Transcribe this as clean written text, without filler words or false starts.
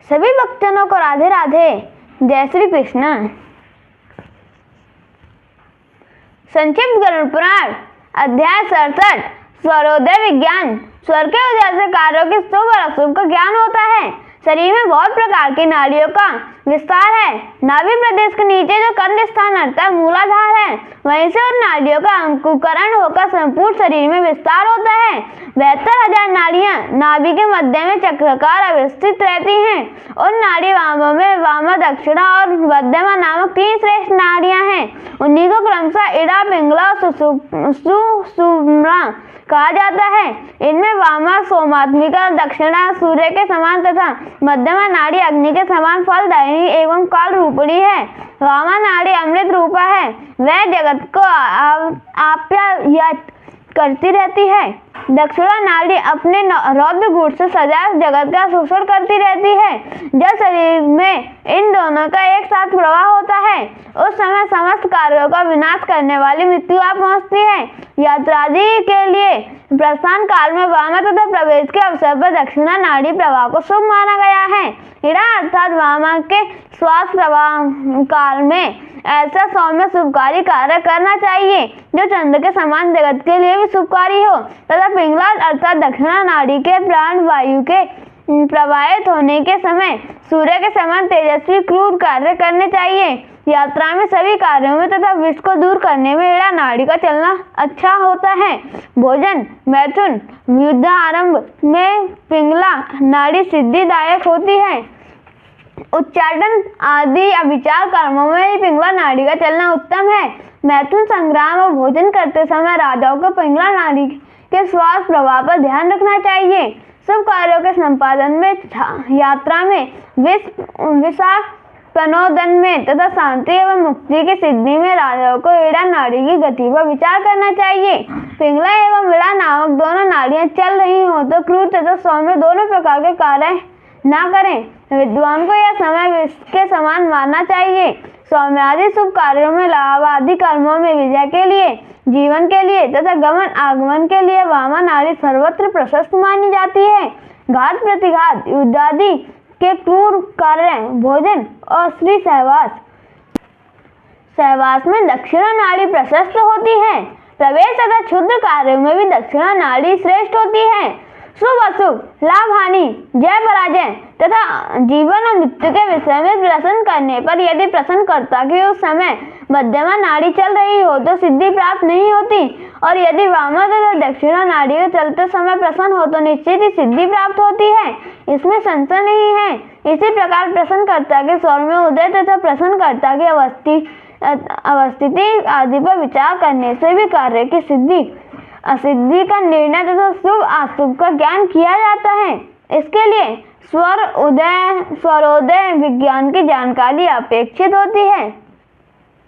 सभी भक्तजनों को राधे राधे। जय श्री कृष्ण। संक्षिप्त गरुड़ पुराण अध्याय 67 स्वरोदय विज्ञान। स्वर के उदय से कार्यों के शुभ और अशुभ का ज्ञान होता है। शरीर में बहुत प्रकार की नाड़ियों का विस्तार है। नाभि प्रदेश के नीचे जो कंध स्थान अर्थात मूलाधार है, वहीं से उन नाड़ियों का अंकुरण होकर संपूर्ण शरीर में विस्तार होता है। 72,000 नाड़ियां नाभि के मध्य में चक्राकार अवस्थित रहती हैं। उन नाड़ी वामों में वामा, दक्षिणा और मध्यमा नामक 3 श्रेष्ठ नाड़ियां हैं। उन्हीं को क्रमशः इड़ा, पिंगला और सुषुम्ना कहा जाता है। इनमें वामा सोमात्मिका, दक्षिणा सूर्य के समान तथा मध्यमा नाड़ी अग्नि के समान फलदायिनी एवं काल रूपिणी है। वामा नाड़ी अमृत रूपा है। वह जगत को आप्यायित करती रहती है। दक्षिणा नाड़ी अपने रौद्र गुण से सदैव जगत का शोषण करती रहती है। जब शरीर में इन दोनों का एक साथ प्रवाह होता है, उस समय समस्त कार्यों का विनाश करने वाली मृत्यु आ पहुंचती है। यात्रादि के लिए प्रस्थान काल में वामा तथा प्रवेश के अवसर पर दक्षिणा नाड़ी प्रवाह को शुभ माना गया है। इड़ा अर्थात वामा के श्वास प्रवाह काल में ऐसा सौम्य शुभकारी कार्य करना चाहिए जो चंद्र के समान जगत के लिए भी शुभकारी हो, तथा पिंगला अर्थात दक्षिणा नाड़ी के प्राण वायु के प्रवाहित होने के समय सूर्य के समान तेजस्वी क्रूर कार्य करने चाहिए। यात्रा में सभी कार्यों में तथा विष को दूर करने में इड़ा नाड़ी का चलना अच्छा होता है। भोजन, मैथुन, युद्ध आरंभ में पिंगला नाड़ी सिद्धिदायक होती है। उच्चाटन आदि अभिचार कर्मों में पिंगला नाड़ी का चलना उत्तम है। मैथुन, संग्राम और भोजन करते समय राजाओं को पिंगला नाड़ी के श्वास प्रवाह पर ध्यान रखना चाहिए। शुभ कार्यों के संपादन में, यात्रा में, विषापनोदन में तथा शांति एवं मुक्ति की सिद्धि में राजाओं को इड़ा नाड़ी की गति पर विचार करना चाहिए। पिंगला एवं इड़ा नामक दोनों नाड़ियां चल रही हो तो क्रूर तथा सौम्य दोनों प्रकार के कार्य ना करें। विद्वान को यह समय विष के समान मानना चाहिए। सौम्य आदि शुभ कार्यों में, लाभ आदि कर्मों में विजय के लिए, जीवन के लिए तथा गमन आगमन के लिए वामा नाड़ी सर्वत्र प्रशस्त मानी जाती है। घात प्रतिघात, युद्ध आदि के क्रूर कार्य, भोजन और स्त्री सहवास में दक्षिणा नाड़ी प्रशस्त होती है। प्रवेश तथा क्षुद्र कार्यों में भी दक्षिणा नाड़ी श्रेष्ठ होती है। शुभ अशुभ, लाभ हानि, जय पराजय तथा जीवन और मृत्यु के विषय में प्रश्न करने पर यदि प्रश्नकर्ता की उस समय मध्यमा नाड़ी चल रही हो तो सिद्धि प्राप्त नहीं होती, और यदि वामा तथा दक्षिणा नाड़ी को चलते समय प्रसन्न हो तो निश्चित ही सिद्धि प्राप्त होती है। इसमें संशय नहीं है। इसी प्रकार प्रश्नकर्ता के स्वर में उदय तथा प्रश्नकर्ता की अवस्थिति आदि पर विचार करने से भी कार्य की सिद्धि असिद्धि का निर्णय तथा शुभ अशुभ का ज्ञान किया जाता है। इसके लिए स्वरोदय विज्ञान की जानकारी अपेक्षित होती है।